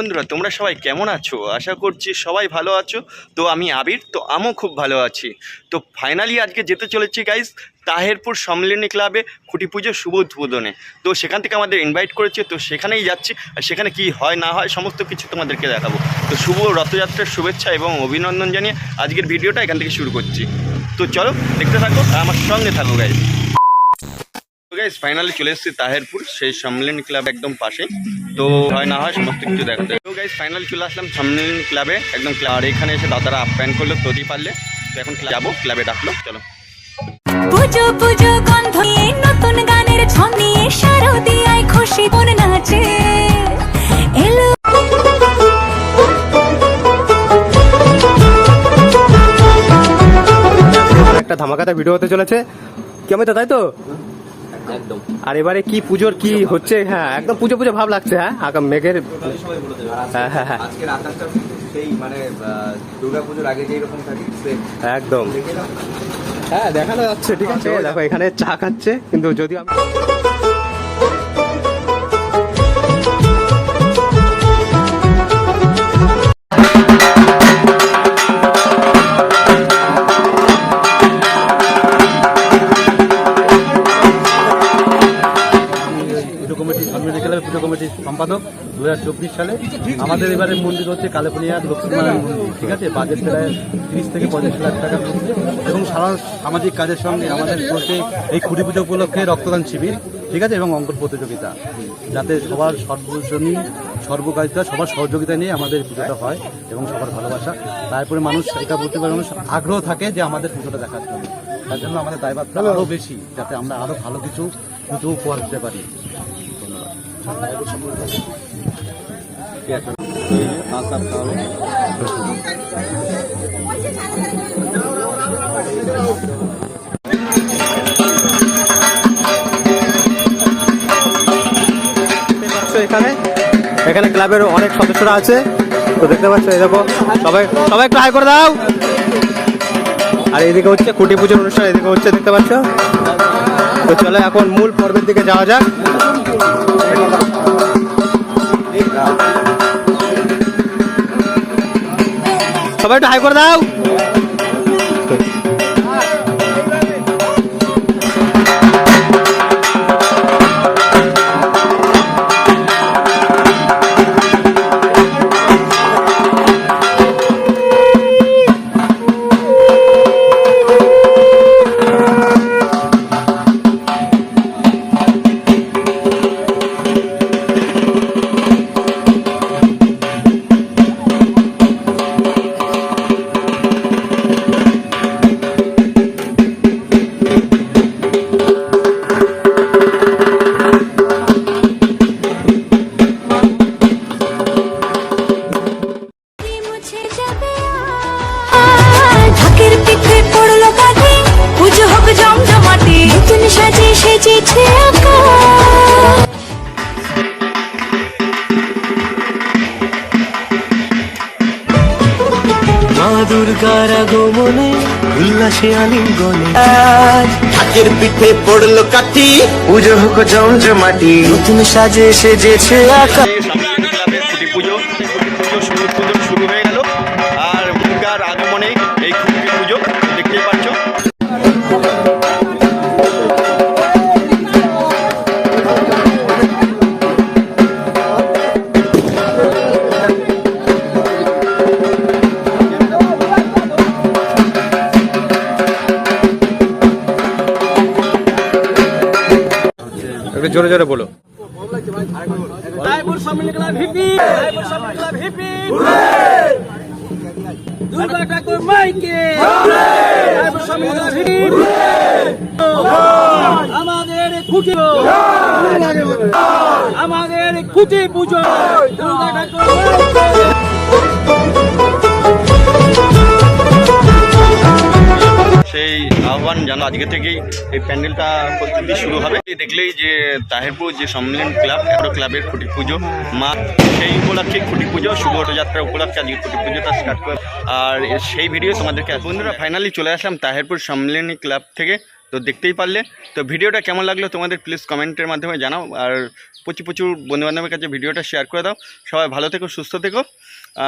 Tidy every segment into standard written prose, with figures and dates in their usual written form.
বন্ধুরা, তোমরা সবাই কেমন আছো? আশা করছি সবাই ভালো আছো। তো আমি আবির, তো আমিও খুব ভালো আছি। তো ফাইনালি আজকে যেতে চলেছি গাইস তাহেরপুর সম্মিলনী ক্লাবে খুঁটি পুজো শুভ উদ্বোধনে। তো সেখান থেকে আমাদের ইনভাইট করেছে, তো সেখানেই যাচ্ছি। আর সেখানে কি হয় না হয় সমস্ত কিছু তোমাদেরকে দেখাবো। তো শুভ রথযাত্রার শুভেচ্ছা এবং অভিনন্দন জানিয়ে আজকের ভিডিওটা এখান থেকে শুরু করছি। তো চলো দেখতে থাকো আর আমার সঙ্গে থাকো গাইস। গাইস ফাইনালি চলে এসেছি তাহেরপুর সেই সম্মিলনী ক্লাব একদম পাশে। তো হয় না হয় সমস্ত কিছু দেখাতে। তো গাইস ফাইনালি চলে আসলাম সম্মিলনী ক্লাবে একদম। আর এখানে এসে দাদারা আপ্যায়ন করলো তৈরি পারলে। তো এখন যাবো, ক্লাবে ডাকলো, চলো। পুজো পুজো গন্ধ নিয়ে নতুন গানের ছন্দ নিয়ে শারদিয়ায় খুশি মন নাচে এলো। একটা ধামাকাদার ভিডিও হতে চলেছে কেমন তো, তাই তো? একদম। আর এবারে কি পুজোর কি হচ্ছে? হ্যাঁ একদম পুজো পুজো ভাব লাগছে। হ্যাঁ আগাম মেঘের হ্যাঁ হ্যাঁ হ্যাঁ আজকের আকাশটা সেই মানে দুর্গাপুজোর আগে যেই রকম থাকে একদম। হ্যাঁ দেখানো যাচ্ছে, ঠিক আছে। দেখো এখানে চা খাচ্ছে, কিন্তু যদি আমি পুজো কমিটির সম্পাদক 2024 সালে আমাদের এবারে মন্দির হচ্ছে কালেপুনিয়া লক্ষ্মীনারায়ণ মন্দির, ঠিক আছে। বাজেট প্রায় 30 থেকে 35 লাখ টাকার মধ্যে, এবং সারা সামাজিক কাজের সঙ্গে আমাদের চলছে এই খুঁটি পুজো উপলক্ষে রক্তদান শিবির, ঠিক আছে, এবং অঙ্কন প্রতিযোগিতা, যাতে সবার সর্বজনীন সর্বকারিতা সবার সহযোগিতা নিয়ে আমাদের পুজোটা হয় এবং সবার ভালোবাসা। তারপরে মানুষ এটা বলতে পারে, মানুষ আগ্রহ থাকে যে আমাদের পুজোটা দেখার জন্য। তার জন্য আমাদের দায়ভারটা আরও বেশি, যাতে আমরা আরও ভালো কিছু পুজো উপহার দিতে পারি। এখানে এখানে ক্লাবের অনেক সদস্যরা আছে, তো দেখতে পাচ্ছ। এই দেখো সবাই সবাই একটু হাই করে দাও। আর এদিকে হচ্ছে খুঁটি পুজোর অনুষ্ঠান, এদিকে হচ্ছে, দেখতে পাচ্ছ। তো চলো এখন মূল পর্বের দিকে যাওয়া যাক। সবাই একটু হাই করে দাও। দুর্গার আগমনে উল্লাসে আলিঙ্গনে আজ ঢাকের পিঠে পড়লো কাঠি, পুজো হোক জমজমাটি, নতুন সাজে সেজেছে আকাশ। খুঁটি পুজো শুরু হয়ে গেল। আর দুর্গার আগমনে এই খুঁটি পুজো দেখতেই পাচ্ছ। জোরে জোরে বলো। দুর্গা ঠাকুর মাইকে আমাদের খুঁটি, আমাদের খুঁটি পুজো দুর্গা ঠাকুর। সেই আহ্বান জানো আজকে থেকেই এই প্যান্ডেলটা প্রস্তুতি শুরু হবে। দেখলেই যে তাহেরপুর যে সম্মিলন ক্লাব, একটা ক্লাবের খুঁটি পুজো মা, সেই উপলক্ষে খুঁটি পুজো শুভ রথযাত্রা উপলক্ষে আজকে খুঁটি পুজোটা স্টার্ট করে। আর সেই ভিডিও তোমাদেরকে বন্ধুরা ফাইনালি চলে আসলাম তাহেরপুর সম্মিলনী ক্লাব থেকে। তো দেখতেই পারলে। তো ভিডিওটা কেমন লাগলো তোমাদের প্লিজ কমেন্টের মাধ্যমে জানাও, আর প্রচুর বন্ধুবান্ধবের কাছে ভিডিওটা শেয়ার করে দাও। সবাই ভালো থেকো, সুস্থ থেকো,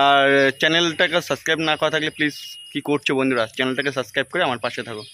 আর চ্যানেলটাকে সাবস্ক্রাইব না করা থাকলে প্লিজ কী করছো বন্ধুরা, চ্যানেলটাকে সাবস্ক্রাইব করে আমার পাশে থাকো।